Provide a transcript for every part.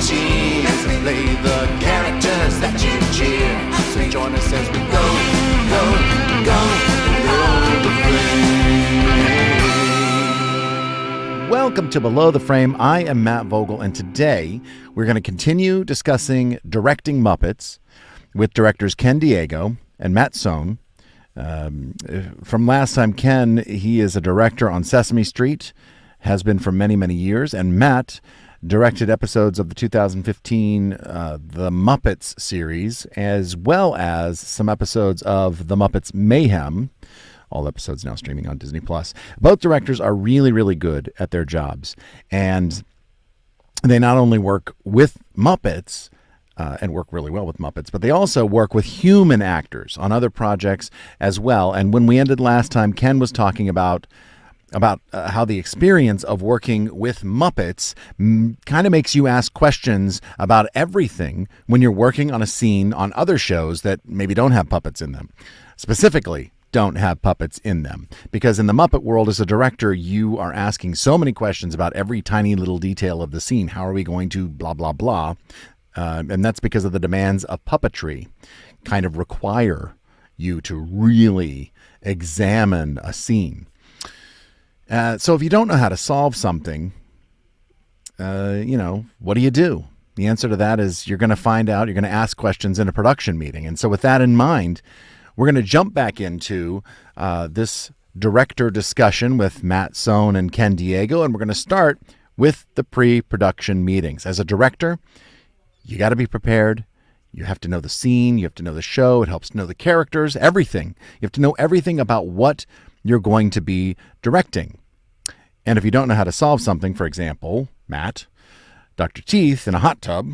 team as we play the characters that you cheer. So join us as we go, below the frame. Welcome to Below the Frame. I am Matt Vogel, and today we're going to continue discussing Directing Muppets with directors Ken Diego and Matt Sohn. From last time, Ken, he is a director on Sesame Street, has been for many, many years, and Matt directed episodes of the 2015 The Muppets series, as well as some episodes of The Muppets Mayhem, all episodes now streaming on Disney+. Both directors are really, really good at their jobs, and they not only work with Muppets, and work really well with Muppets, but they also work with human actors on other projects as well. And when we ended last time, Ken was talking about how the experience of working with Muppets kind of makes you ask questions about everything when you're working on a scene on other shows that maybe don't have puppets in them. Specifically, don't have puppets in them. Because in the Muppet world, as a director, you are asking so many questions about every tiny little detail of the scene. How are we going to blah, blah, blah? And that's because of the demands of puppetry kind of require you to really examine a scene. So if you don't know how to solve something, what do you do? The answer to that is you're going to find out, you're going to ask questions in a production meeting. And so with that in mind, we're going to jump back into this director discussion with Matt Sohn and Ken Diego, and we're going to start with the pre-production meetings. As a director, you got to be prepared. You have to know the scene. You have to know the show. It helps to know the characters, everything. You have to know everything about what you're going to be directing. And if you don't know how to solve something, for example, Matt, Dr. Teeth in a hot tub,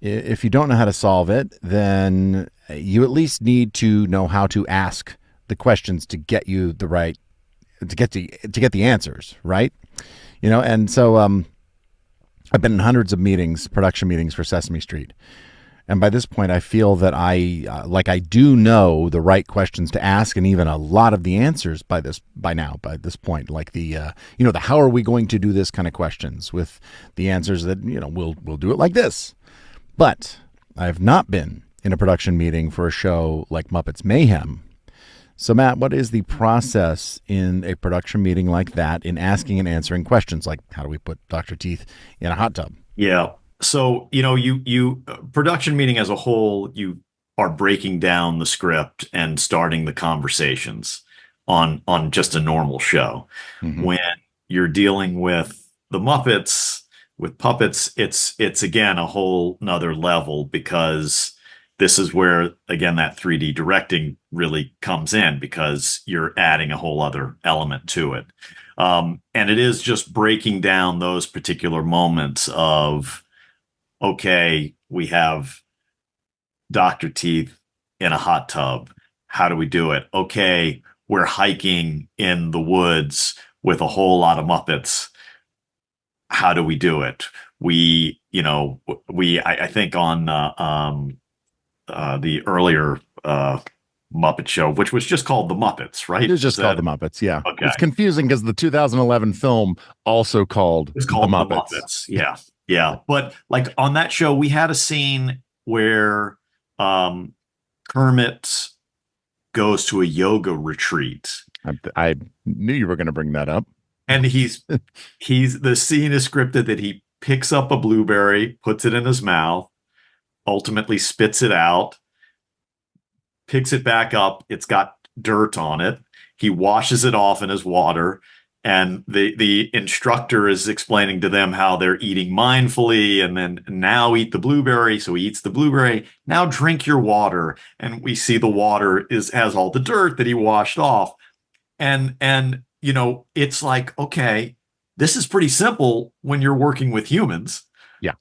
if you don't know how to solve it, then you at least need to know how to ask the questions to get you the right, to get the answers, right? And so I've been in hundreds of meetings, production meetings for Sesame Street. And by this point, I feel that I do know the right questions to ask, and even a lot of the answers by this point, like the how are we going to do this kind of questions, with the answers that, we'll do it like this. But I've not been in a production meeting for a show like Muppets Mayhem. So Matt, what is the process in a production meeting like that in asking and answering questions like, how do we put Dr. Teeth in a hot tub? Yeah. So, you production meeting as a whole, you are breaking down the script and starting the conversations on just a normal show. Mm-hmm. When you're dealing with the Muppets, with puppets, it's again a whole nother level, because this is where, again, that 3D directing really comes in, because you're adding a whole other element to it. And it is just breaking down those particular moments of, okay, we have Dr. Teeth in a hot tub. How do we do it? Okay, we're hiking in the woods with a whole lot of Muppets. How do we do it? I think on the earlier Muppet show, which was just called The Muppets, right? It was just called The Muppets, yeah. Okay. It's confusing because the 2011 film also called The Muppets. The Muppets. Yeah, yeah. But like on that show, we had a scene where Kermit goes to a yoga retreat. I knew you were going to bring that up. And the scene is scripted that he picks up a blueberry, puts it in his mouth, ultimately spits it out, picks it back up. It's got dirt on it. He washes it off in his water, and the instructor is explaining to them how they're eating mindfully, and then now eat the blueberry. So he eats the blueberry. Now drink your water. And we see the water has all the dirt that he washed off. And it's like, okay, this is pretty simple when you're working with humans. Yeah.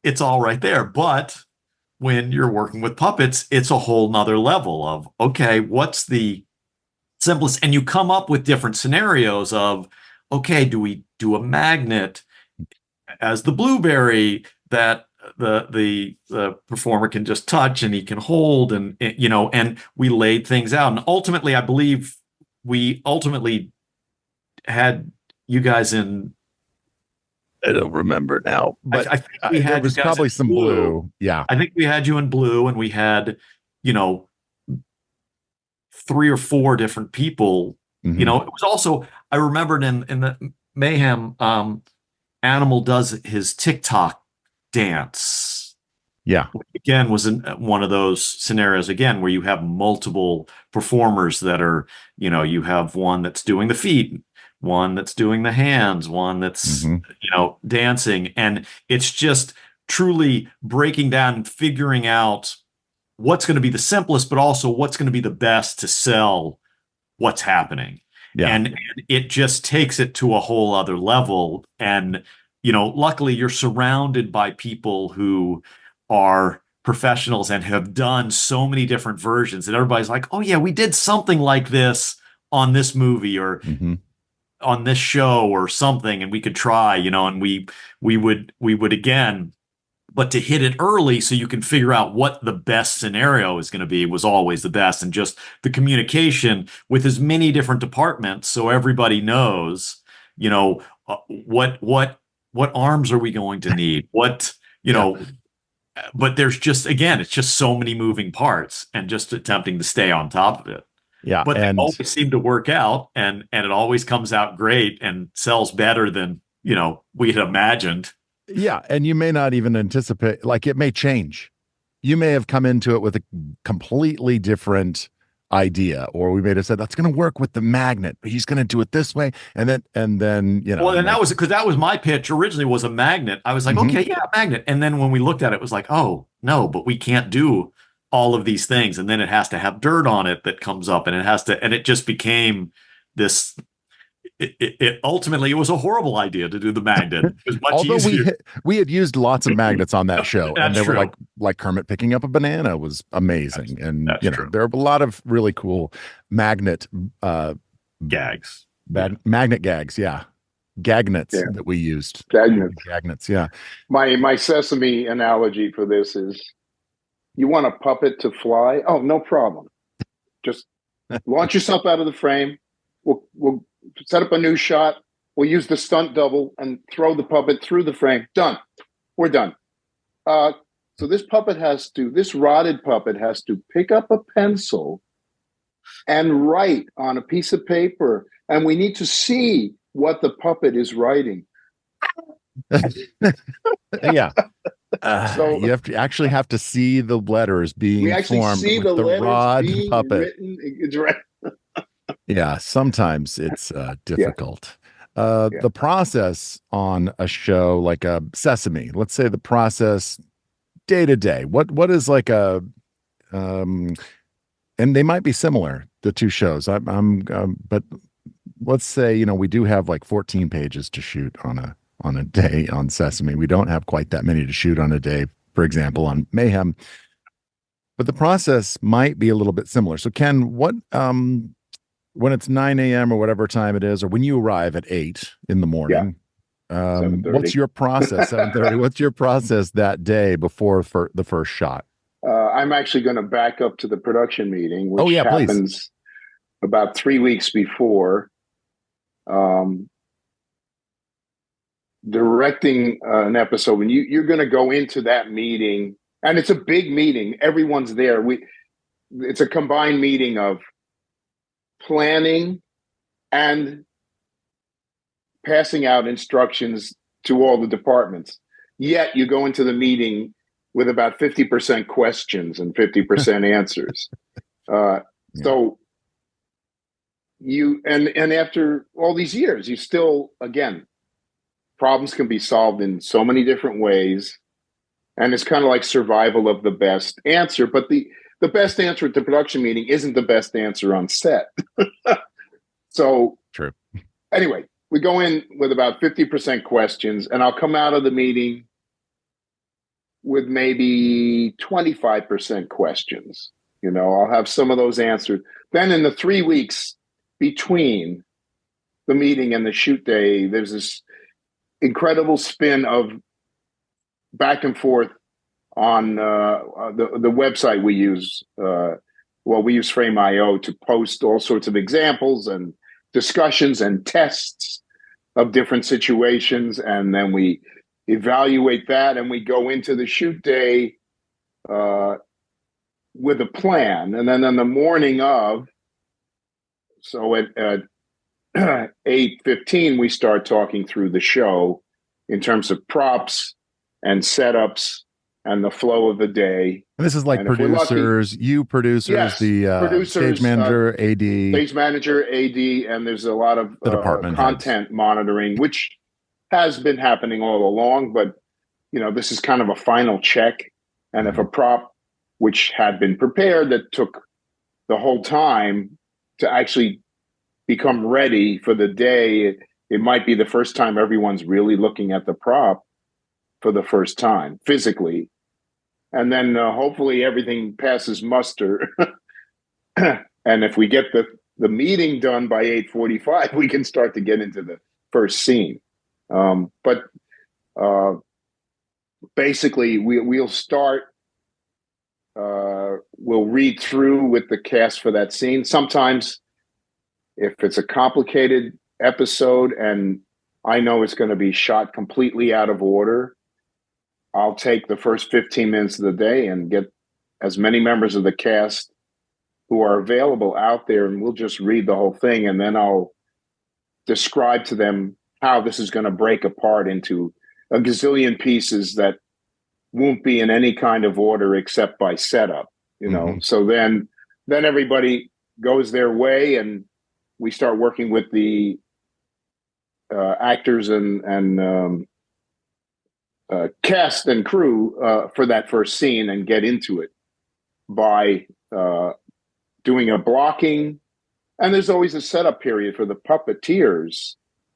It's all right there. But when you're working with puppets, it's a whole nother level of, okay, what's the simplest? And you come up with different scenarios of, okay, do we do a magnet as the blueberry that the performer can just touch and he can hold, and we laid things out. And ultimately, I believe we had you guys in I don't remember now, but I think we there had you was guys probably in some blue. blue. Yeah. I think we had you in blue, and we had, you know, 3 or 4 different people. You Hmm. know, it was also, I remembered in the Mayhem, Animal does his TikTok dance. Yeah. Again, was in one of those scenarios again where you have multiple performers that are, you have one that's doing the feet, one that's doing the hands, one that's, Hmm. dancing. And it's just truly breaking down and figuring out what's going to be the simplest, but also what's going to be the best to sell what's happening. Yeah. And it just takes it to a whole other level. And, luckily you're surrounded by people who are professionals and have done so many different versions. And everybody's like, oh, yeah, we did something like this on this movie or Hmm. on this show or something. And we could try, and we would again. But to hit it early so you can figure out what the best scenario is going to be was always the best. And just the communication with as many different departments so everybody knows, what arms are we going to need? What, Yeah. but there's just, again, it's just so many moving parts and just attempting to stay on top of it. Yeah. But they And always seem to work out and it always comes out great and sells better than, we had imagined. yeah. And you may not even anticipate, like, it may change. You may have come into it with a completely different idea, or we may have said that's going to work with the magnet, but he's going to do it this way. And then, Well, and that was because that was my pitch originally was a magnet. I was like, Mhm. okay, yeah, magnet. And then when we looked at it, it was like, oh, no, but we can't do all of these things. And then it has to have dirt on it that comes up and it just became this. It ultimately, it was a horrible idea to do the magnet. It was much Although easier. we had used lots of magnets on that show, and That's they were true. like Kermit picking up a banana was amazing, and That's true. there are a lot of really cool magnet uh Gags. Yeah. magnet gags, yeah, gagnets Yeah. that we used. Magnets. Gagnets, yeah. My Sesame analogy for this is, you want a puppet to fly? Oh, no problem. Just launch yourself out of the frame. We'll set up a new shot. We'll use the stunt double and throw the puppet through the frame. Done. We're done. So this rotted puppet has to pick up a pencil and write on a piece of paper, and we need to see what the puppet is writing. Yeah. So You have to see the letters being we actually formed see with the the letters rod being puppet. written. Yeah, sometimes it's difficult. Yeah. The process on a show like a Sesame, let's say the process day to day, what is like a and they might be similar, the two shows. But let's say, we do have like 14 pages to shoot on a day on Sesame. We don't have quite that many to shoot on a day, for example, on Mayhem. But the process might be a little bit similar. So Ken, what when it's 9 a.m. or whatever time it is, or when you arrive at 8 in the morning, 7:30. what's your process? 7:30. What's your process that day before the first shot? I'm actually going to back up to the production meeting, which Please. happens about 3 weeks before. Directing an episode, when you're going to go into that meeting, and it's a big meeting. Everyone's there. It's a combined meeting of planning and passing out instructions to all the departments. Yet you go into the meeting with about 50% questions and 50% answers. So and after all these years, you still, again, problems can be solved in so many different ways. And it's kind of like survival of the best answer. But the best answer at the production meeting isn't the best answer on set. So True. Anyway, we go in with about 50% questions, and I'll come out of the meeting with maybe 25% questions. I'll have some of those answered. Then in the 3 weeks between the meeting and the shoot day, there's this incredible spin of back and forth on the website we use. We use Frame.io to post all sorts of examples and discussions and tests of different situations, and then we evaluate that, and we go into the shoot day with a plan. And then on the morning of, so at 8:15, we start talking through the show in terms of props and setups and the flow of the day. And this is like And if we're producers, you producers, Yes, the producers, stage manager, AD, stage manager, AD, and there's a lot of the department content monitoring, which has been happening all along. But this is kind of a final check. And if a prop, which had been prepared, that took the whole time to actually become ready for the day, it might be the first time everyone's really looking at the prop for the first time physically. And then hopefully everything passes muster. And if we get the meeting done by 8:45, we can start to get into the first scene. But basically, we'll start. We'll read through with the cast for that scene. Sometimes, if it's a complicated episode and I know it's going to be shot completely out of order, I'll take the first 15 minutes of the day and get as many members of the cast who are available out there, and we'll just read the whole thing, and then I'll describe to them how this is going to break apart into a gazillion pieces that won't be in any kind of order except by setup, So then everybody goes their way, and we start working with the actors and cast and crew for that first scene, and get into it by doing a blocking. And there's always a setup period for the puppeteers.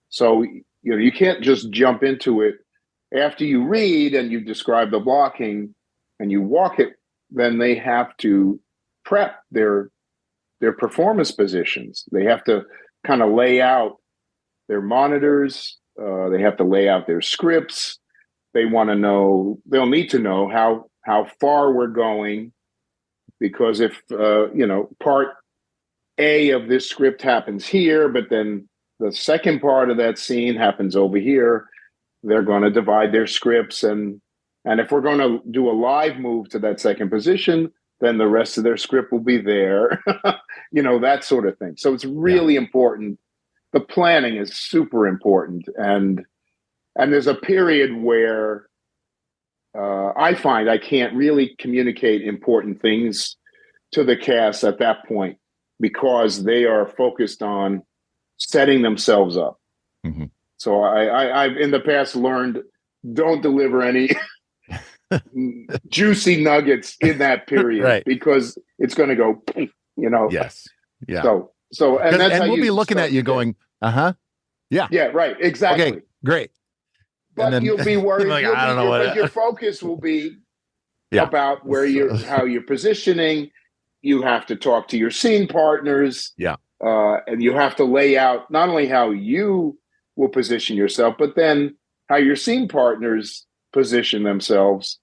So, you can't just jump into it. After you read and you describe the blocking and you walk it, then they have to prep their performance positions. They have to kind of lay out their monitors. They have to lay out their scripts. They'll need to know how far we're going, because if, part A of this script happens here, but then the second part of that scene happens over here, they're going to divide their scripts. And if we're going to do a live move to that second position, then the rest of their script will be there, that sort of thing. So it's really important. The planning is super important. And there's a period where I find I can't really communicate important things to the cast at that point, because they are focused on setting themselves up. Mm-hmm. So I've in the past learned, don't deliver any juicy nuggets in that period, right, because it's going to go, Yes. Yeah. So and that's how we'll be looking at you going, yeah. Yeah. Right. Exactly. Okay. Great. But then, you'll be worried. Like, I don't know what your focus will be about how you're positioning. You have to talk to your scene partners. Yeah. And you have to lay out not only how you will position yourself, but then how your scene partners position themselves.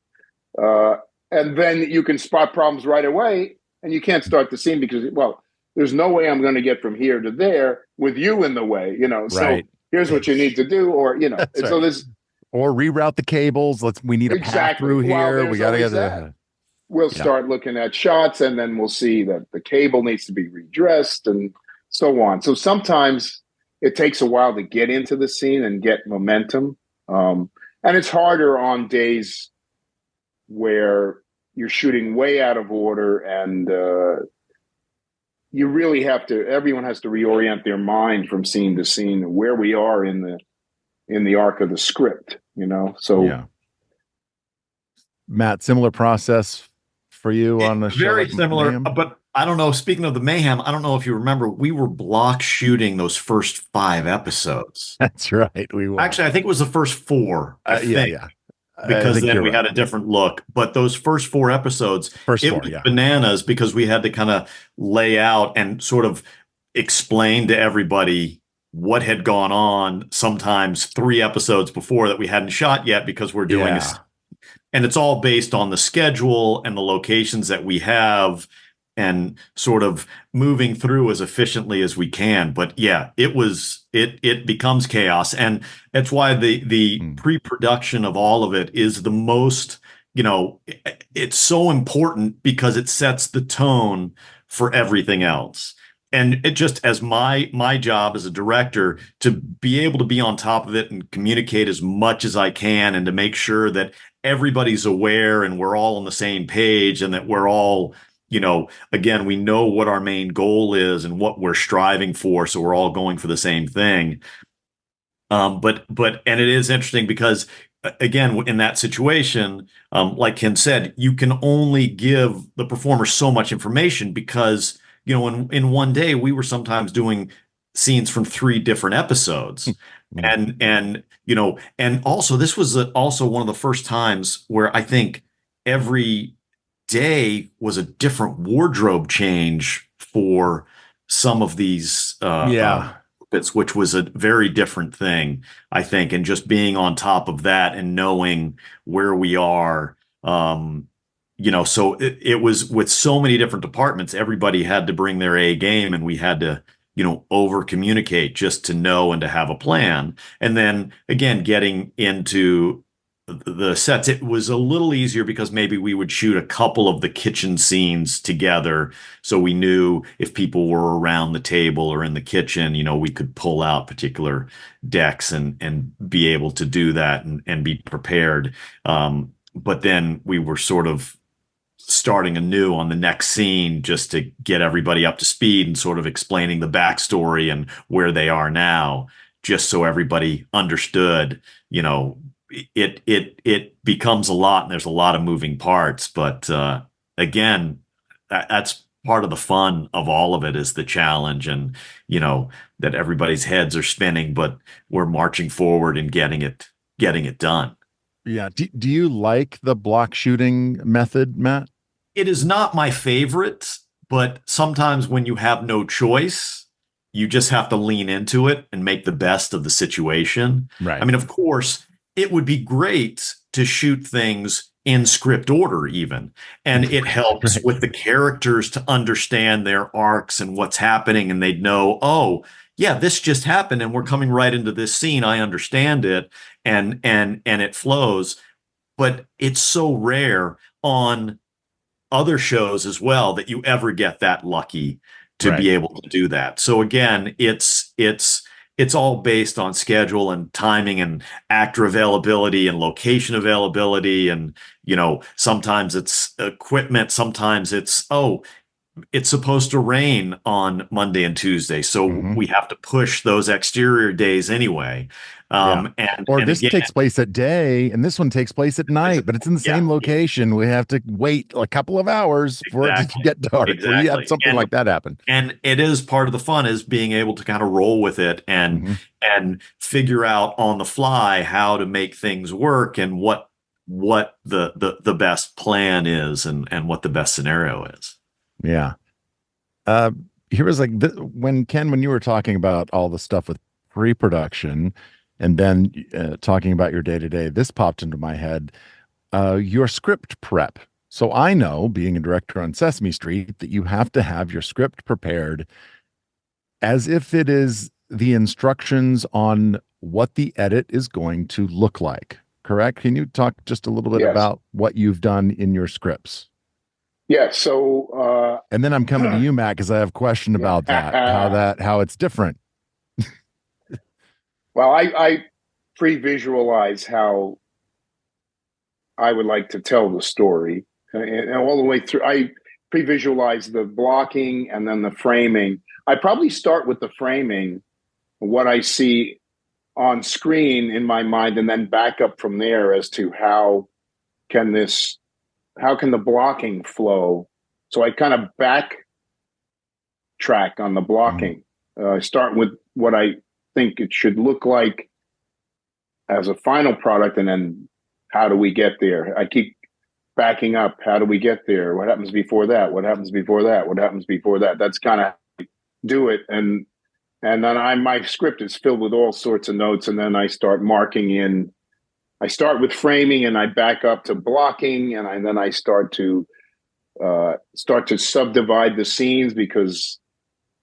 And then you can spot problems right away, and you can't start the scene because, there's no way I'm going to get from here to there with you in the way, Right. So here's what you need to do, or, so there's, or reroute the cables. We need a path through here. We got to get that. We'll start looking at shots, and then we'll see that the cable needs to be redressed and so on. So sometimes it takes a while to get into the scene and get momentum. And it's harder on days where you're shooting way out of order, and you really everyone has to reorient their mind from scene to scene, where we are in the arc of the script, So yeah. Matt, similar process for you on the show? Very similar, Mayhem? But I don't know. Speaking of the Mayhem, I don't know if you remember, we were block shooting those first 5 episodes. That's right. We were. Actually, I think it was the first 4. I think. Because then we had a different look. But those first 4 episodes, it was bananas, because we had to kind of lay out and sort of explain to everybody what had gone on, sometimes 3 episodes before that we hadn't shot yet, because we're doing and it's all based on the schedule and the locations that we have. and sort of moving through as efficiently as we can. But yeah, it becomes chaos. And that's why the pre-production of all of it is the most, it's so important because it sets the tone for everything else. And it just as my job as a director to be able to be on top of it and communicate as much as I can and to make sure that everybody's aware and we're all on the same page and that we're all, again, we know what our main goal is and what we're striving for. So we're all going for the same thing. But it is interesting because again, in that situation, like Ken said, you can only give the performer so much information because, in one day we were sometimes doing scenes from 3 different episodes. And also this was also one of the first times where I think every day was a different wardrobe change for some of these bits, which was a very different thing, I think, and just being on top of that and knowing where we are. So it was with so many different departments, everybody had to bring their A game and we had to, over communicate just to know and to have a plan. And then again, getting into the sets, it was a little easier because maybe we would shoot a couple of the kitchen scenes together. So we knew if people were around the table or in the kitchen, we could pull out particular decks and be able to do that and be prepared. But then we were sort of starting anew on the next scene just to get everybody up to speed and sort of explaining the backstory and where they are now, just so everybody understood, it becomes a lot and there's a lot of moving parts. But again, that's part of the fun of all of it is the challenge and, that everybody's heads are spinning, but we're marching forward and getting it done. Yeah. Do you like the block shooting method, Matt? It is not my favorite, but sometimes when you have no choice, you just have to lean into it and make the best of the situation. Right. I mean, of course, it would be great to shoot things in script order even. And it helps with the characters to understand their arcs and what's happening. And they'd know, oh, yeah, this just happened and we're coming right into this scene. I understand it and it flows. But it's so rare on other shows as well that you ever get that lucky to be able to do that. So again, it's all based on schedule and timing and actor availability and location availability. And, sometimes it's equipment. Sometimes it's supposed to rain on Monday and Tuesday. So we have to push those exterior days anyway. This takes place at day and this one takes place at night, but it's in the same location. We have to wait a couple of hours for it to get dark. Exactly. Or you have something like that happen. And it is part of the fun is being able to kind of roll with it and figure out on the fly how to make things work and what the best plan is and what the best scenario is. Yeah. Here was like when you were talking about all the stuff with pre-production and then talking about your day-to-day, this popped into my head, your script prep. So I know, being a director on Sesame Street, that you have to have your script prepared as if it is the instructions on what the edit is going to look like. Correct? Can you talk just a little bit about what you've done in your scripts? Yeah. So, and then I'm coming to you, Matt, because I have a question about that, how it's different. Well, I pre-visualize how I would like to tell the story, and all the way through. I pre-visualize the blocking and then the framing. I probably start with the framing, what I see on screen in my mind, and then back up from there as to how can the blocking flow. So I kind of backtrack on the blocking. I start with what I think it should look like as a final product, and then how do we get there? I keep backing up. How do we get there? What happens before that? What happens before that? What happens before that? That's kind of do it. And then my script is filled with all sorts of notes, and then I start marking in. I start with framing, and I back up to blocking, and then I start to start to subdivide the scenes, because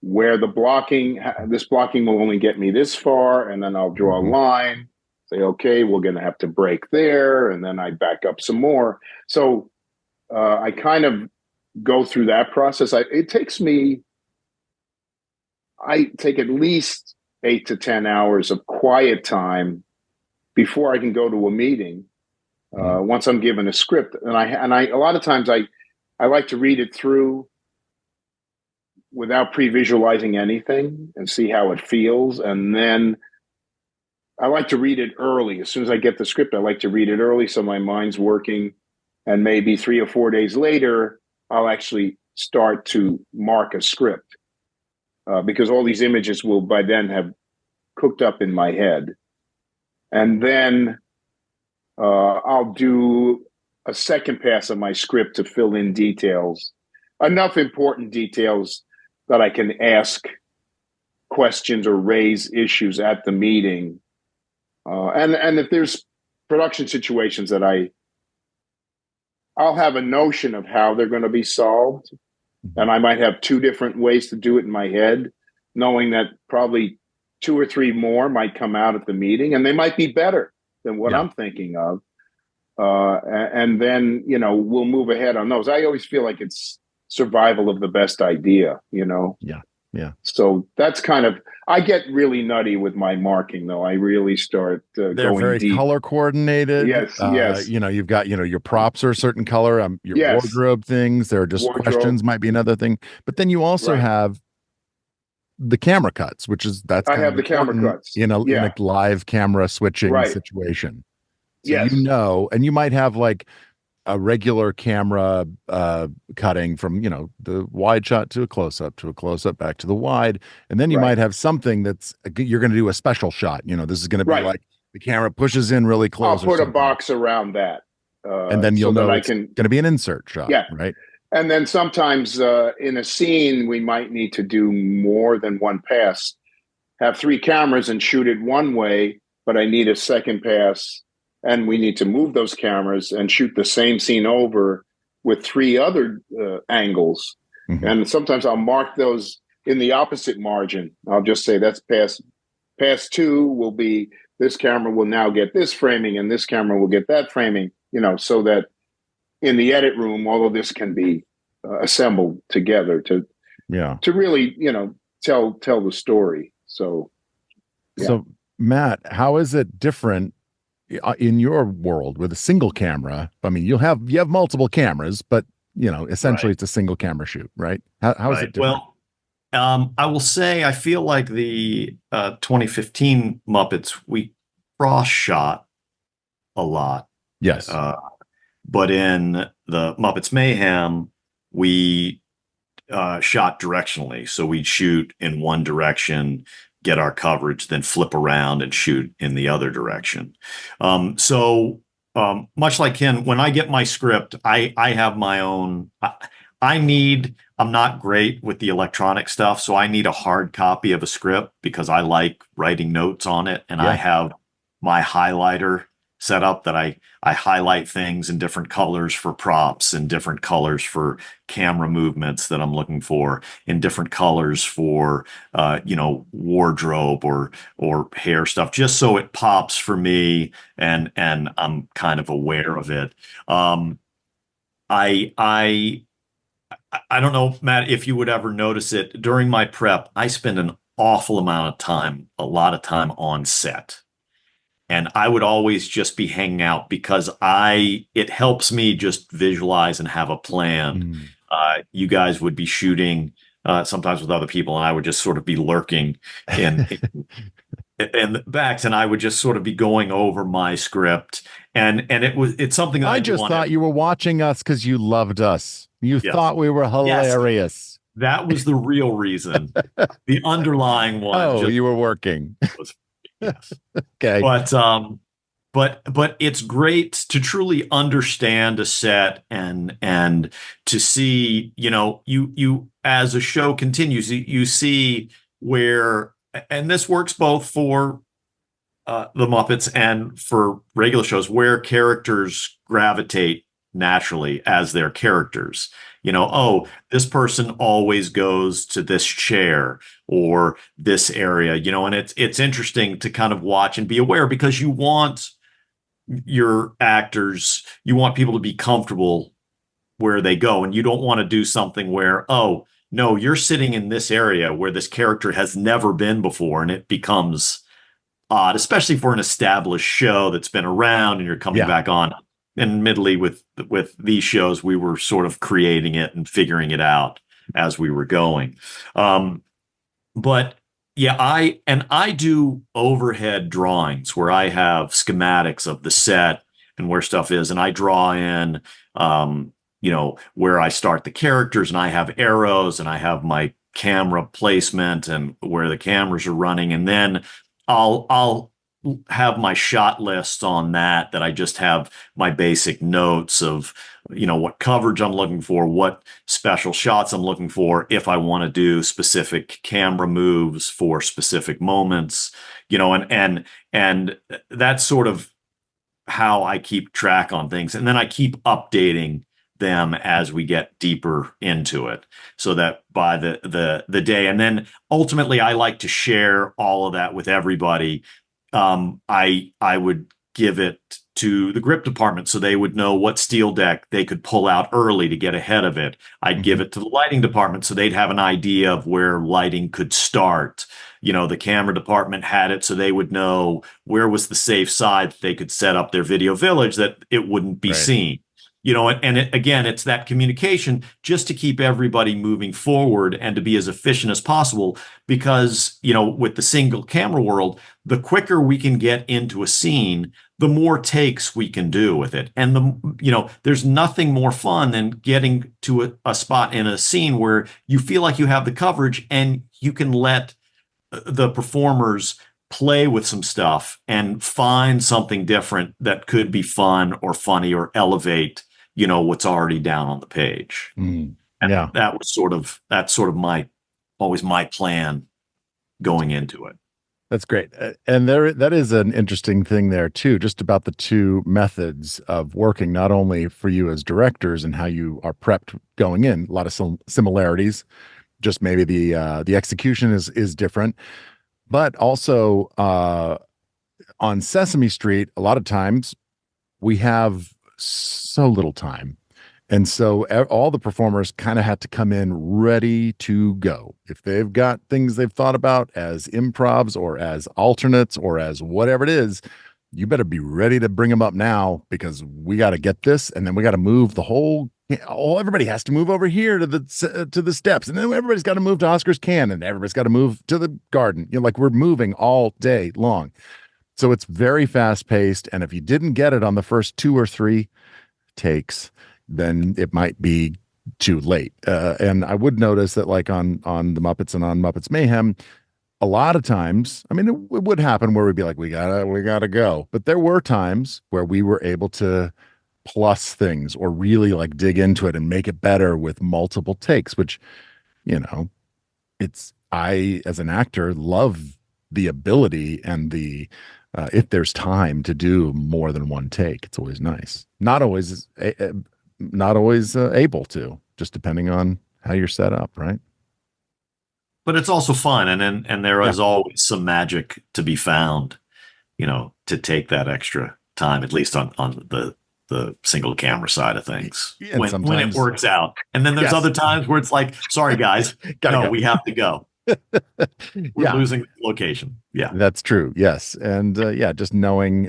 where this blocking will only get me this far, and then I'll draw a line, say, okay, we're going to have to break there, and then I back up some more. So I kind of go through that process. I take at least 8 to 10 hours of quiet time before I can go to a meeting. Once I'm given a script, and I a lot of times I like to read it through without pre-visualizing anything and see how it feels, and then I like to read it early. As soon as I get the script, I like to read it early so my mind's working, and maybe 3 or 4 days later, I'll actually start to mark a script, because all these images will by then have cooked up in my head. And then I'll do a second pass of my script to fill in details, enough important details that I can ask questions or raise issues at the meeting. And if there's production situations that I'll have a notion of how they're going to be solved, and I might have 2 different ways to do it in my head, knowing that probably 2 or 3 more might come out at the meeting, and they might be better than what I'm thinking of. And then, we'll move ahead on those. I always feel like it's survival of the best idea, Yeah. So that's kind of, I get really nutty with my marking, though. I really start They're going very deep. color coordinated. Yes. You've got, your props are a certain color. Your Yes. wardrobe things. There are just Wardrobe. questions might be another thing. But then you also Right. have the camera cuts, that's I kind have of the camera important cuts. in a live camera switching Right. situation. So Yes. and you might have like a regular camera cutting from, the wide shot to a close-up back to the wide. And then you might have something that's, you're going to do a special shot. This is going to be like the camera pushes in really close. I'll put a box around that. And then you'll know it's going to be an insert shot. Yeah. Right. And then sometimes in a scene, we might need to do more than one pass, have 3 cameras and shoot it one way, but I need a second pass. And we need to move those cameras and shoot the same scene over with 3 other angles. And sometimes I'll mark those in the opposite margin. I'll just say that's pass 2 will be, this camera will now get this framing and this camera will get that framing, so that in the edit room, all of this can be assembled together to really, tell the story. So, So Matt, how is it different in your world with a single camera? I mean, you have multiple cameras, but essentially it's a single camera shoot, right? How is it different? Well, I will say I feel like the 2015 Muppets, we cross shot a lot. Yes. But in the Muppets Mayhem, we shot directionally. So we'd shoot in one direction, get our coverage, then flip around and shoot in the other direction. So much like Ken, when I get my script, I have my own. I'm not great with the electronic stuff, so I need a hard copy of a script because I like writing notes on it, and I have my highlighter set up that I highlight things in different colors for props, and different colors for camera movements that I'm looking for, in different colors for wardrobe or hair stuff, just so it pops for me and I'm kind of aware of it. I don't know, Matt, if you would ever notice it during my prep. I spend an awful amount of time, a lot of time on set. And I would always just be hanging out because it helps me just visualize and have a plan. You guys would be shooting sometimes with other people, and I would just sort of be lurking in the backs, and I would just sort of be going over my script. And it's something that I just thought you were watching us because you loved us. You thought we were hilarious. Yes, that was the real reason. The underlying one. Oh, you were working. Yes. Okay. But it's great to truly understand a set and to see, you as a show continues, you see where, and this works both for the Muppets and for regular shows, where characters gravitate naturally as their characters. Oh, this person always goes to this chair or this area, and it's interesting to kind of watch and be aware, because you want you want people to be comfortable where they go, and you don't want to do something where, oh, no, you're sitting in this area where this character has never been before, and it becomes odd, especially for an established show that's been around and you're coming back on. And admittedly, with these shows, we were sort of creating it and figuring it out as we were going. But yeah, I do overhead drawings where I have schematics of the set and where stuff is, and I draw in where I start the characters, and I have arrows, and I have my camera placement and where the cameras are running, and then I'll have my shot list on that I just have my basic notes of what coverage I'm looking for, what special shots I'm looking for, if I want to do specific camera moves for specific moments, and that's sort of how I keep track on things, and then I keep updating them as we get deeper into it, so that by the day, and then ultimately I like to share all of that with everybody. I would give it to the grip department so they would know what steel deck they could pull out early to get ahead of it. I'd give it to the lighting department so they'd have an idea of where lighting could start. The camera department had it so they would know where was the safe side that they could set up their video village that it wouldn't be seen. Again, it's that communication just to keep everybody moving forward and to be as efficient as possible, because, with the single camera world, the quicker we can get into a scene, the more takes we can do with it. And there's nothing more fun than getting to a spot in a scene where you feel like you have the coverage and you can let the performers play with some stuff and find something different that could be fun or funny or elevate what's already down on the page. And that's sort of always my plan going into it. That's great. And that is an interesting thing there too, just about the two methods of working, not only for you as directors and how you are prepped going in, a lot of similarities, just maybe the execution is different, but also on Sesame Street, a lot of times we have so little time. And so all the performers kind of had to come in ready to go. If they've got things they've thought about as improvs or as alternates or as whatever it is, you better be ready to bring them up now, because we got to get this, and then we got to move the whole. Everybody has to move over here to the steps, and then everybody's got to move to Oscar's can, and everybody's got to move to the garden. Like, we're moving all day long. So it's very fast paced. And if you didn't get it on the first 2 or 3 takes, then it might be too late. And I would notice that, like on the Muppets and on Muppets Mayhem, a lot of times, I mean, it would happen where we'd be like, we gotta go. But there were times where we were able to plus things or really like dig into it and make it better with multiple takes, which, I, as an actor, love the ability and the, if there's time to do more than one take, it's always nice. Not always able to, just depending on how you're set up, right? But it's also fun, and there is always some magic to be found, to take that extra time, at least on the single camera side of things, when it works out. And then there's other times where it's like, sorry guys, we have to go. We're losing location. Yeah, that's true. Yes. And just knowing,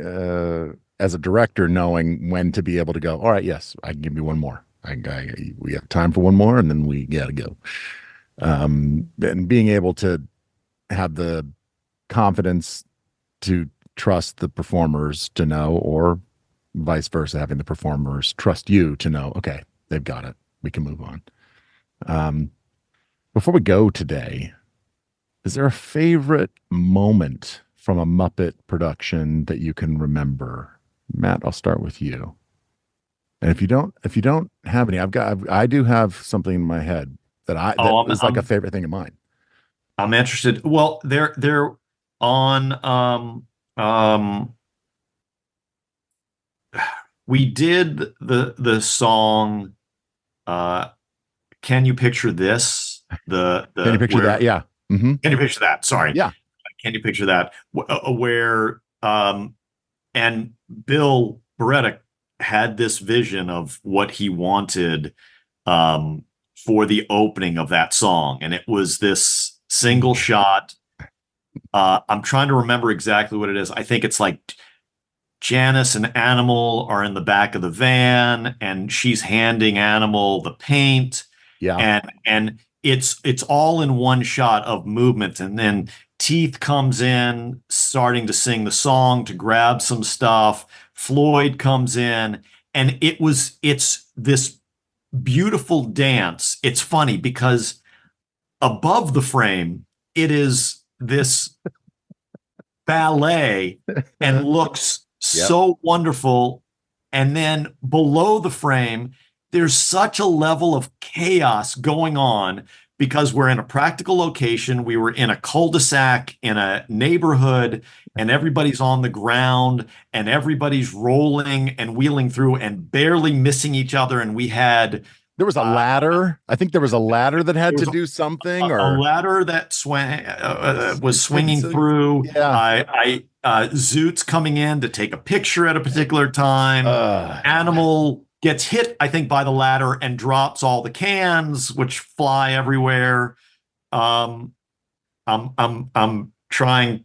as a director, knowing when to be able to go, all right, yes, I can give you one more. We have time for one more, and then we gotta go. And being able to have the confidence to trust the performers to know, or vice versa, having the performers trust you to know, okay, they've got it, we can move on. Before we go today, is there a favorite moment from a Muppet production that you can remember? Matt, I'll start with you. And if you don't have any, I do have something in my head that is like a favorite thing of mine. I'm interested. Well, they're on we did the song Can You Picture This? Can you picture that? Yeah. Mm-hmm. Can you picture that? Sorry. Yeah. Can you picture that? Where and Bill Beretta had this vision of what he wanted for the opening of that song, and it was this single shot. I'm trying to remember exactly what it is. I think it's like Janice and Animal are in the back of the van, and she's handing Animal the paint. Yeah. And it's all in one shot of movement, and then Teeth comes in starting to sing the song to grab some stuff. Floyd comes in, and it's this beautiful dance. It's funny because above the frame it is this ballet and looks so wonderful, and then below the frame there's such a level of chaos going on because we're in a practical location. We were in a cul-de-sac in a neighborhood, and everybody's on the ground and everybody's rolling and wheeling through and barely missing each other. And there was a ladder. I think there was a ladder that had to do something, or a ladder that was swinging through. Yeah. Zoot's coming in to take a picture at a particular time. Animal gets hit, I think, by the ladder and drops all the cans, which fly everywhere. I'm trying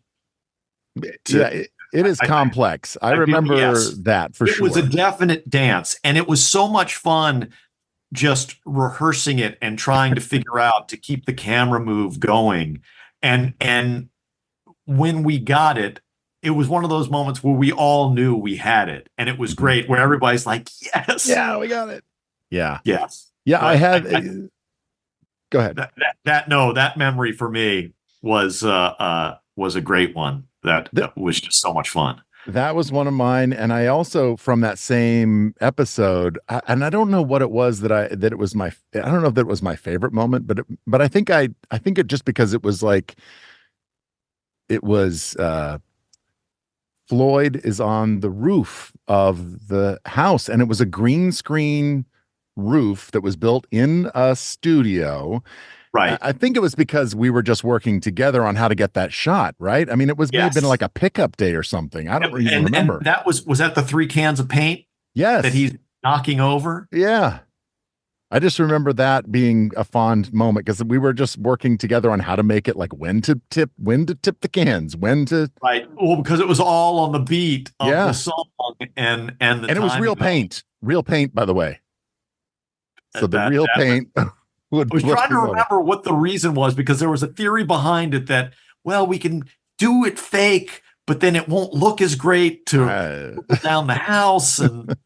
to. Yeah, it is complex. I remember that for sure. It was a definite dance, and it was so much fun just rehearsing it and trying to figure out to keep the camera move going. And when we got it, it was one of those moments where we all knew we had it, and it was great. Where everybody's like, "Yes, yeah, we got it." Yeah, yes, yeah. But I had. Go ahead. That memory for me was a great one. That was just so much fun. That was one of mine, and I also, from that same episode, and I don't know what it was I don't know if that was my favorite moment, but I think it just because it was like, it was Floyd is on the roof of the house, and it was a green screen roof that was built in a studio. Right. I think it was because we were just working together on how to get that shot, right? I mean, it may have been like a pickup day or something. I don't even remember. And that was that the 3 cans of paint? Yes. That he's knocking over? Yeah. I just remember that being a fond moment because we were just working together on how to make it, like when to tip the cans, when to. Right. Well, because it was all on the beat of the song and it was real paint, by the way. So the real paint. I was trying to remember what the reason was, because there was a theory behind it that, well, we can do it fake, but then it won't look as great to put down the house. And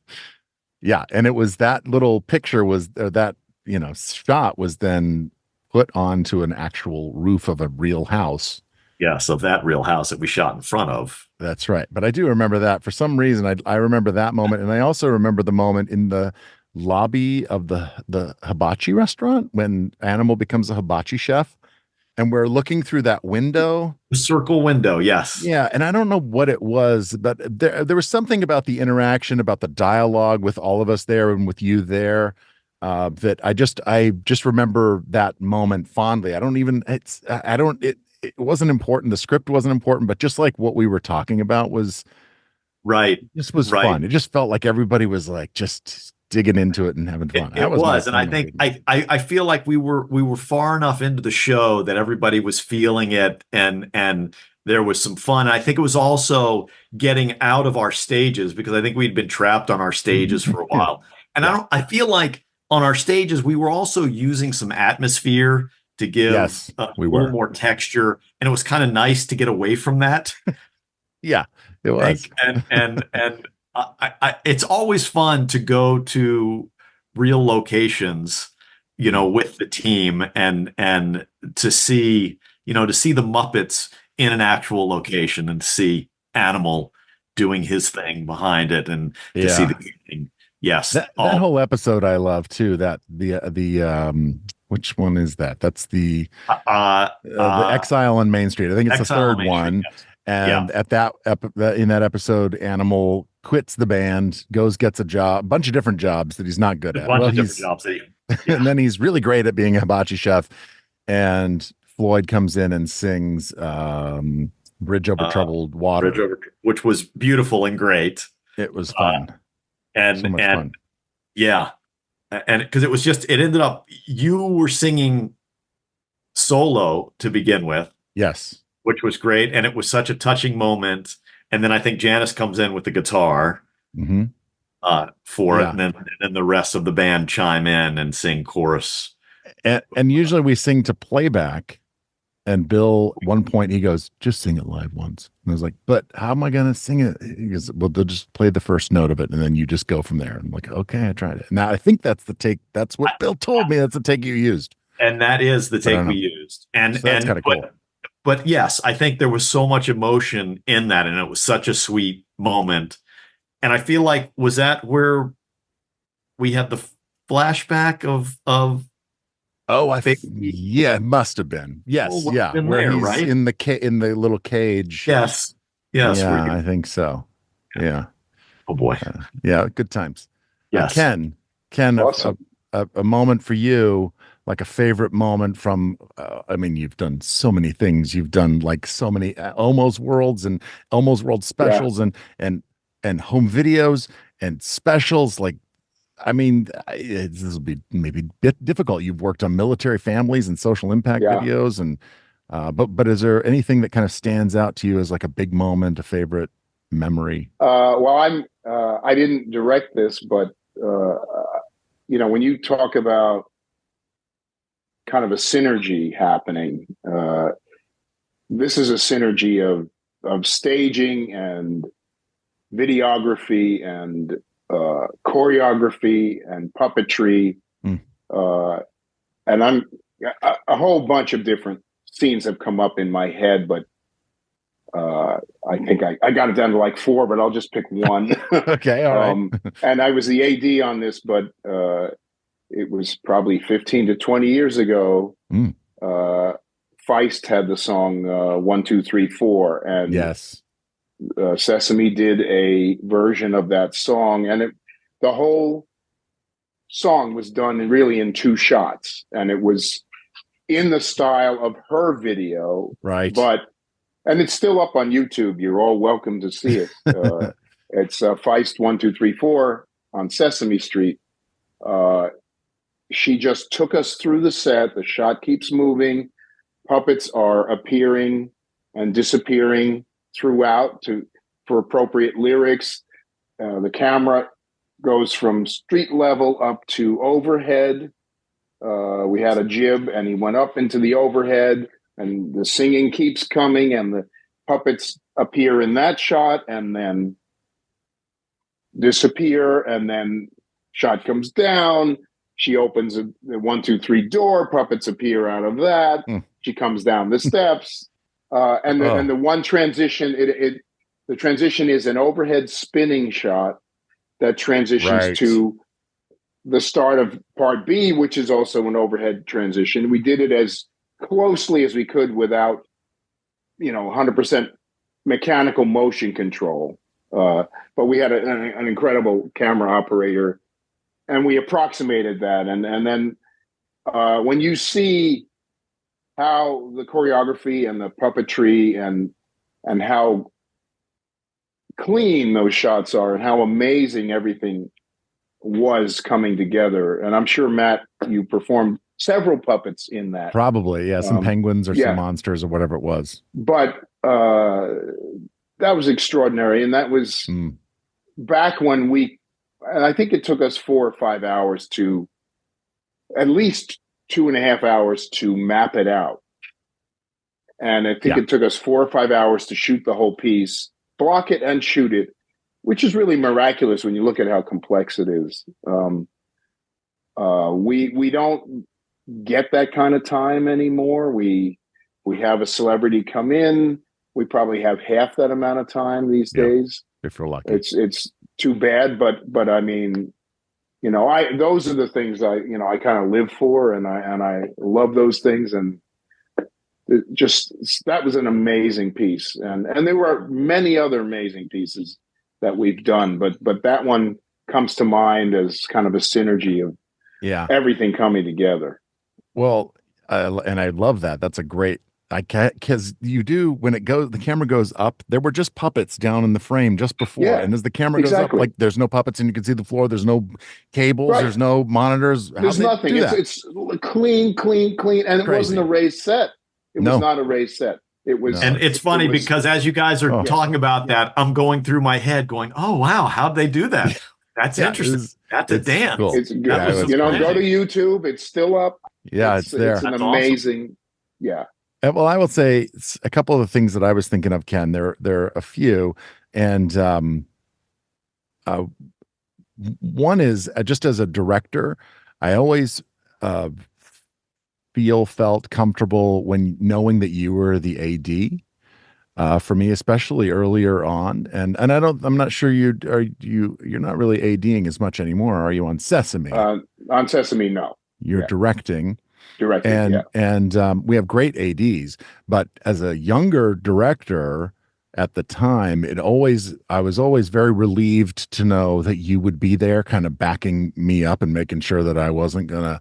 yeah, and it was that little picture shot was then put onto an actual roof of a real house. Yes, of that real house that we shot in front of. That's right. But I do remember that for some reason. I remember that moment, and I also remember the moment in the lobby of the hibachi restaurant when Animal becomes a hibachi chef, and we're looking through that window, the circle window. Yes. Yeah. And I don't know what it was, but there was something about the interaction, about the dialogue with all of us there and with you there, that I just remember that moment fondly. It wasn't important. The script wasn't important, but just like what we were talking about was right. This was fun. It just felt like everybody was like just digging into it and having fun. It was, and I think I feel like we were far enough into the show that everybody was feeling it, and there was some fun. I think it was also getting out of our stages, because I think we'd been trapped on our stages for a while. And I feel like on our stages we were also using some atmosphere to give a little more texture, and it was kind of nice to get away from that. Yeah, it was. And it's always fun to go to real locations, with the team, and to see the Muppets in an actual location, and see Animal doing his thing behind it, and to see the thing. Yes, that whole episode I love too. That the which one is that? That's the Exile on Main Street. I think it's the third one. Yes. And at in that episode, Animal quits the band, gets a job, a bunch of different jobs that he's not good A at. bunch Well, of different he's jobs. and then he's really great at being a hibachi chef. And Floyd comes in and sings Bridge Over Troubled Water. Which was beautiful and great. It was fun. So much fun. Yeah. And because it ended up, you were singing solo to begin with. Yes. Which was great. And it was such a touching moment. And then I think Janice comes in with the guitar for it. And then the rest of the band chime in and sing chorus. And usually we sing to playback. And Bill, at one point, he goes, just sing it live once. And I was like, but how am I going to sing it? He goes, well, they'll just play the first note of it, and then you just go from there. I'm like, okay, I tried it. Now, I think that's the take. That's what Bill told me. That's the take you used. And that is the take we used. And so that's kind of cool. But yes, I think there was so much emotion in that, and it was such a sweet moment. And I feel like, was that where we had the flashback of Oh, I think it must have been. Yes, where he's right? in the little cage. Yes. Yeah, I think so. Yeah. Oh boy. Yeah, good times. Yes. Ken, awesome. a moment for you, like a favorite moment from. I mean, you've done so many things. You've done like so many Almost Worlds and Almost World specials and home videos and specials like. I mean, this will be maybe a bit difficult. You've worked on military families and social impact videos, and but is there anything that kind of stands out to you as like a big moment, a favorite memory? Well, I didn't direct this, but when you talk about kind of a synergy happening, this is a synergy of staging and videography and choreography and puppetry, and a whole bunch of different scenes have come up in my head, but I think I got it down to like 4, but I'll just pick one. Okay, all right. And I was the AD on this, but it was probably 15 to 20 years ago. Feist had the song 1, 2, 3, 4, and yes. Sesame did a version of that song, and the whole song was done really in 2 shots, and it was in the style of her video, right? And it's still up on YouTube. You're all welcome to see it. It's Feist 1, 2, 3, 4 on Sesame Street. She just took us through the set. The shot keeps moving. Puppets are appearing and disappearing throughout for appropriate lyrics. The camera goes from street level up to overhead. We had a jib, and he went up into the overhead, and the singing keeps coming, and the puppets appear in that shot and then disappear, and then shot comes down. She opens the 1, 2, 3 door. Puppets appear out of that. She comes down the steps. And the one transition, the transition is an overhead spinning shot that transitions to the start of part B, which is also an overhead transition. We did it as closely as we could without, 100% mechanical motion control. But we had an incredible camera operator, and we approximated that. And then when you see how the choreography and the puppetry and how clean those shots are and how amazing everything was coming together. And I'm sure, Matt, you performed several puppets in that. Probably, yeah. Some penguins or some monsters or whatever it was. But that was extraordinary. And that was back when and I think it took us 4 or 5 hours to, at least 2.5 hours to map it out. And I think it took us 4 or 5 hours to shoot the whole piece, block it and shoot it, which is really miraculous when you look at how complex it is. We don't get that kind of time anymore. We have a celebrity come in. We probably have half that amount of time these days. If you're lucky. It's too bad, but I mean, those are the things I kind of live for, and I love those things, and that was an amazing piece, and there were many other amazing pieces that we've done, but that one comes to mind as kind of a synergy of Yeah. everything coming together. Well, and I love that. That's a great. I can't, because you do, when the camera goes up, there were just puppets down in the frame just before. Yeah, And as the camera goes up, exactly. like there's no puppets and you can see the floor. There's no cables. Right. There's no monitors. How There's they nothing. do that? It's clean. And it wasn't a raised set. It was not a raised set. It was. And it's funny because as you guys are talking about that, I'm going through my head going, oh, wow, how'd they do that? That's interesting. That's a dance. Cool. It's good. Yeah, Go to YouTube. It's still up. Yeah, it's there. It's an That's amazing. awesome. Yeah. Well, I will say a couple of the things that I was thinking of, Ken. There are a few, and one is just as a director, I always felt comfortable when knowing that you were the AD. For me, especially earlier on, and I'm not sure you're not really ADing as much anymore, are you? On Sesame? On Sesame, no. You're directing. And we have great ADs, but as a younger director at the time, I was always very relieved to know that you would be there kind of backing me up and making sure that I wasn't gonna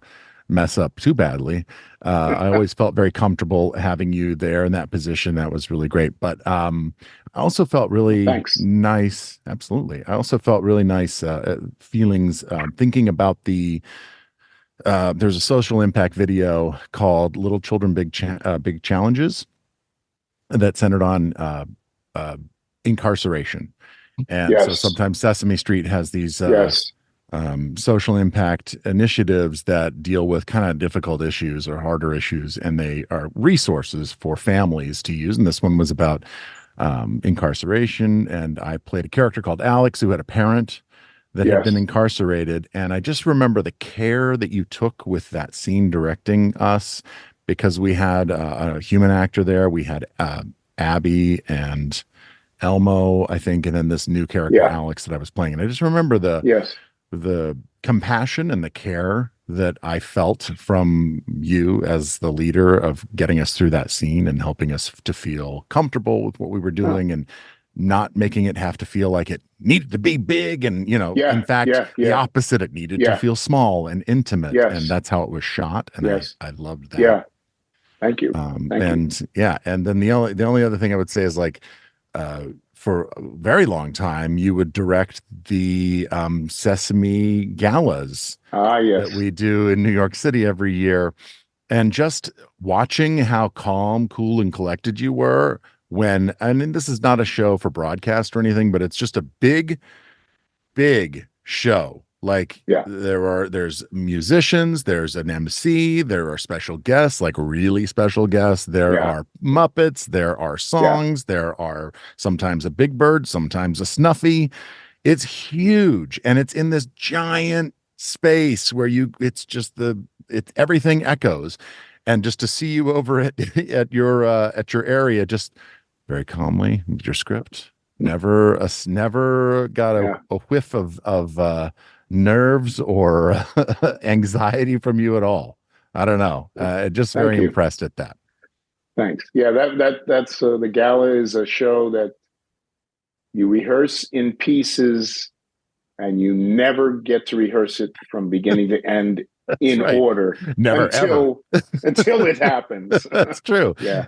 mess up too badly. I always felt very comfortable having you there in that position. That was really great. But I also felt really nice. Absolutely. I also felt really nice feelings thinking about there's a social impact video called Little Children Big Challenges that centered on incarceration. And so sometimes Sesame Street has these social impact initiatives that deal with kind of difficult issues or harder issues, and they are resources for families to use. And this one was about incarceration, and I played a character called Alex who had a parent that had been incarcerated. And I just remember the care that you took with that scene directing us, because we had a human actor there. We had Abby and Elmo, I think, and then this new character, Alex, that I was playing. And I just remember the compassion and the care that I felt from you as the leader of getting us through that scene and helping us to feel comfortable with what we were doing and not making it have to feel like it needed to be big. And, in fact, the opposite, it needed to feel small and intimate. And that's how it was shot. And I loved that. Yeah. Thank you. And then the only other thing I would say is, like, for a very long time, you would direct the Sesame galas that we do in New York City every year. And just watching how calm, cool, and collected you were this is not a show for broadcast or anything, but it's just a big, big show. Like there's musicians, there's an MC, there are special guests, like really special guests. There are Muppets, there are songs, there are sometimes a Big Bird, sometimes a Snuffy. It's huge. And it's in this giant space where everything echoes. And just to see you over at your area, just very calmly with your script, never got a whiff of nerves or anxiety from you at all. I don't know. Just very impressed at that. Thanks. Yeah, that's the gala is a show that you rehearse in pieces, and you never get to rehearse it from beginning to end in order. Never until it happens. That's true. Yeah.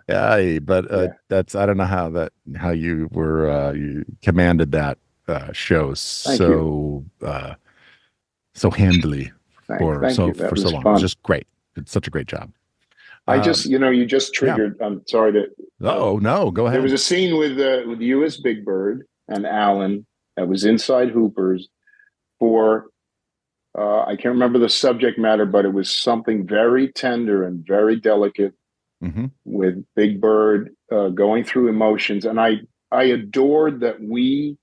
But that's, I don't know how you were you commanded that show so handily for so long. Fun. It's just great. It's such a great job. I just, you just triggered. I'm sorry to. Oh no, go ahead. There was a scene with you as Big Bird and Alan that was inside Hoopers for. I can't remember the subject matter, but it was something very tender and very delicate with Big Bird going through emotions. And I adored that we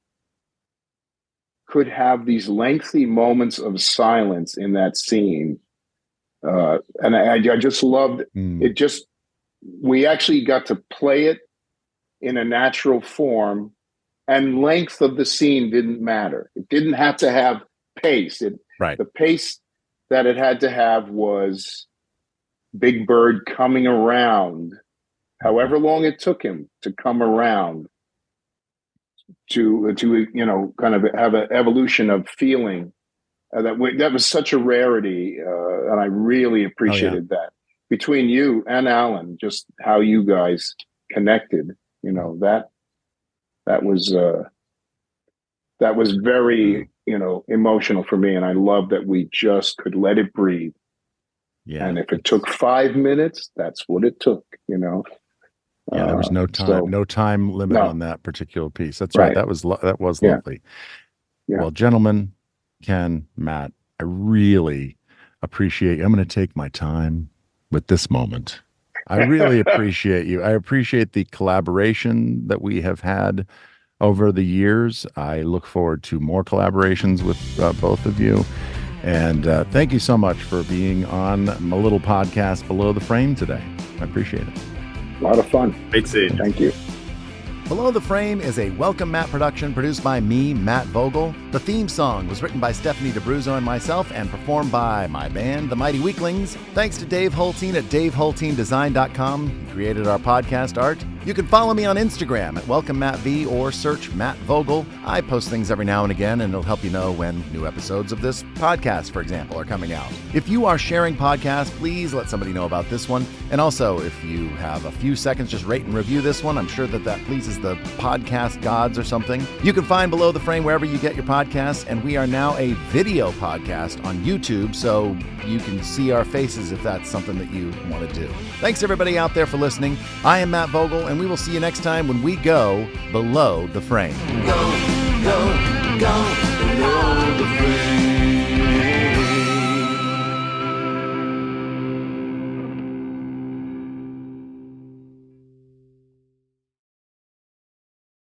could have these lengthy moments of silence in that scene. And I just loved it. We actually got to play it in a natural form, and length of the scene didn't matter. It didn't have to have pace. The pace that it had to have was Big Bird coming around, however long it took him to come around kind of have an evolution of feeling. That was such a rarity, and I really appreciated that between you and Alan. Just how you guys connected, that was very emotional for me, and I love that we just could let it breathe. Yeah, and if it took 5 minutes, that's what it took. Yeah, there was no time, no time limit on that particular piece. That's right. That was lovely. Yeah. Well, gentlemen, Ken, Matt, I really appreciate you. I'm going to take my time with this moment. I really appreciate you. I appreciate the collaboration that we have had over the years. I look forward to more collaborations with both of you. And thank you so much for being on my little podcast Below the Frame today. I appreciate it. A lot of fun. Big scene. Thank you. Below the Frame is a Welcome Matt production produced by me, Matt Vogel. The theme song was written by Stephanie DeBruzzo and myself and performed by my band, The Mighty Weaklings. Thanks to Dave Holtein at DaveHolteinDesign.com. He created our podcast art. You can follow me on Instagram at Welcome Matt V or search Matt Vogel. I post things every now and again, and it'll help you know when new episodes of this podcast, for example, are coming out. If you are sharing podcasts, please let somebody know about this one. And also, if you have a few seconds, just rate and review this one. I'm sure that pleases the podcast gods or something. You can find Below the Frame wherever you get your podcasts, and we are now a video podcast on YouTube, so you can see our faces if that's something that you want to do. Thanks everybody out there for listening. I am Matt Vogel, and we will see you next time when we go Below the Frame. Go.